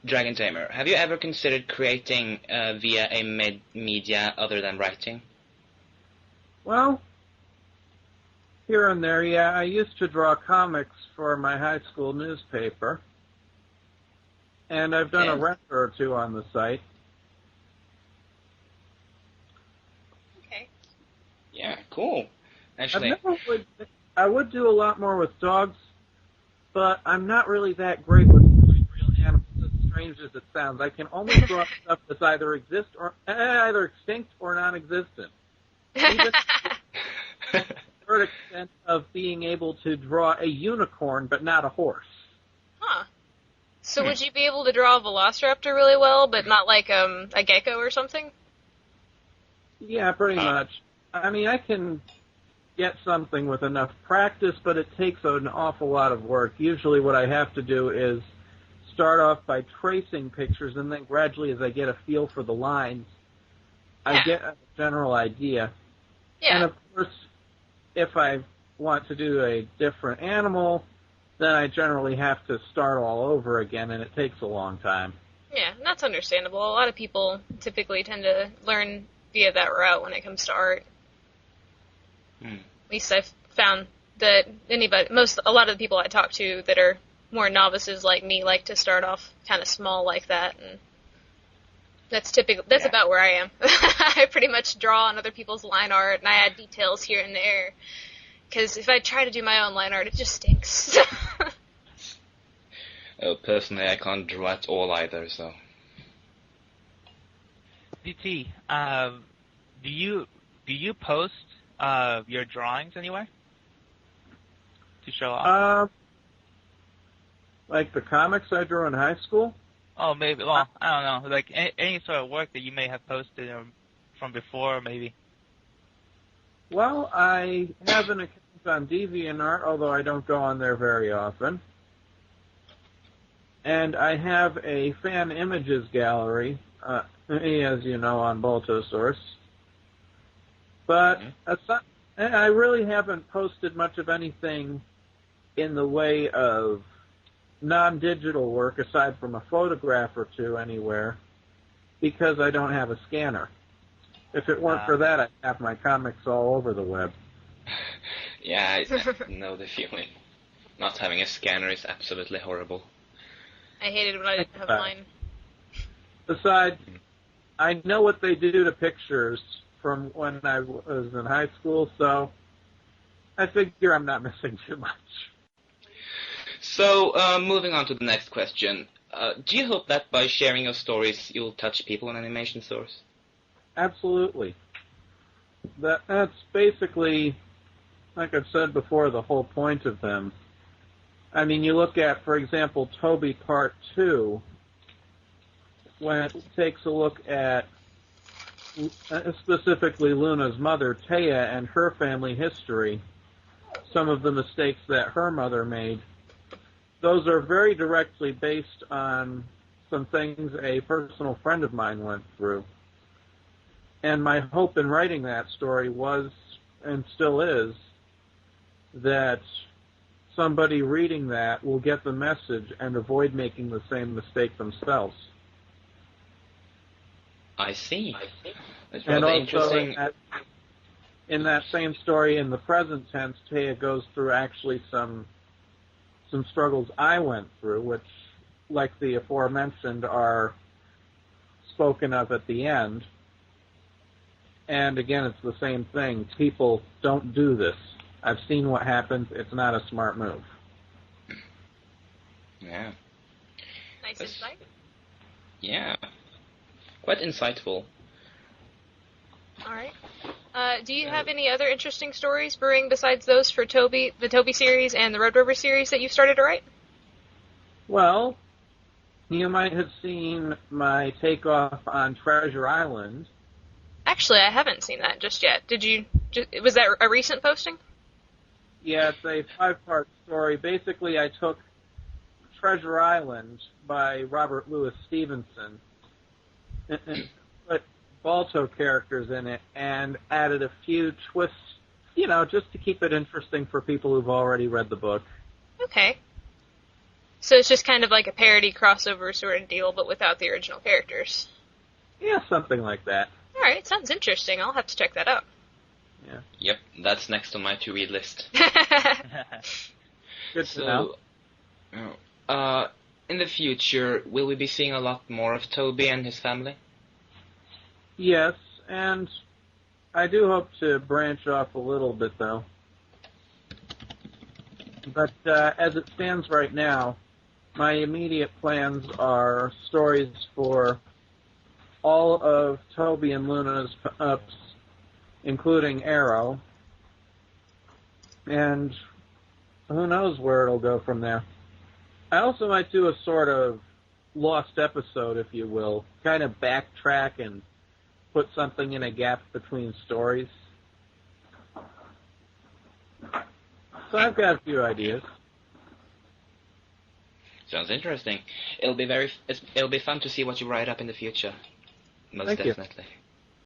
Dragon Tamer, have you ever considered creating via a media other than writing? Well, here and there, yeah. I used to draw comics for my high school newspaper, and I've done a render or two on the site. Okay. Yeah, cool. Actually, I would do a lot more with dogs, but I'm not really that great with real animals, as strange as it sounds. I can only draw stuff that's either extinct or non-existent. Even the third extent of being able to draw a unicorn, but not a horse. Huh. So would you be able to draw a velociraptor really well, but not like a gecko or something? Yeah, pretty much. I mean, I can get something with enough practice, but it takes an awful lot of work. Usually what I have to do is start off by tracing pictures, and then gradually, as I get a feel for the lines, I get a general idea. Yeah. And of course, if I want to do a different animal, then I generally have to start all over again, and it takes a long time. Yeah, that's understandable. A lot of people typically tend to learn via that route when it comes to art. At least I've found that a lot of the people I talk to that are more novices like me like to start off kind of small like that, and that's about where I am. I pretty much draw on other people's line art, and I add details here and there, because if I try to do my own line art, it just stinks. Personally, I can't draw at all either, so... DT, do you post your drawings anywhere to show off? Like the comics I drew in high school? Oh, maybe. Well, I don't know. Like any sort of work that you may have posted from before, maybe. Well, I have an account on DeviantArt, although I don't go on there very often. And I have a fan images gallery, as you know, on Baltosaurus. But I really haven't posted much of anything in the way of non-digital work, aside from a photograph or two anywhere, because I don't have a scanner. If it weren't for that, I'd have my comics all over the web. Yeah, I know the feeling. Not having a scanner is absolutely horrible. I hated when I didn't have mine. Besides, I know what they do to pictures from when I was in high school, so I figure I'm not missing too much. So, moving on to the next question. Do you hope that by sharing your stories, you'll touch people in Animation Source? Absolutely. That's basically, like I've said before, the whole point of them. I mean, you look at, for example, Toby Part 2, when it takes a look at specifically Luna's mother, Taya, and her family history, some of the mistakes that her mother made. Those are very directly based on some things a personal friend of mine went through. And my hope in writing that story was, and still is, that somebody reading that will get the message and avoid making the same mistake themselves. I see. That's And rather also, interesting. in that same story, in the present tense, Taya goes through actually some struggles I went through, which, like the aforementioned, are spoken of at the end. And again, it's the same thing. People don't do this. I've seen what happens. It's not a smart move. Yeah. Nice insight. Yeah. Quite insightful. All right. Do you have any other interesting stories brewing besides those for Toby, the Toby series and the Red River series that you've started to write? Well, you might have seen my takeoff on Treasure Island. Actually, I haven't seen that just yet. Was that a recent posting? Yeah, it's a 5-part story. Basically, I took Treasure Island by Robert Louis Stevenson and put Balto characters in it and added a few twists, just to keep it interesting for people who've already read the book. Okay. So it's just kind of like a parody crossover sort of deal, but without the original characters. Yeah, something like that. Alright, sounds interesting. I'll have to check that out. Yeah. Yep, that's next on my to-read list. Good to know. In the future, will we be seeing a lot more of Toby and his family? Yes, and I do hope to branch off a little bit, though. But as it stands right now, my immediate plans are stories for all of Toby and Luna's ups, including Arrow, and who knows where it'll go from there. I also might do a sort of lost episode, if you will, kind of backtrack and put something in a gap between stories. So I've got a few ideas. Sounds interesting. It'll be fun to see what you write up in the future. Most Thank you. definitely.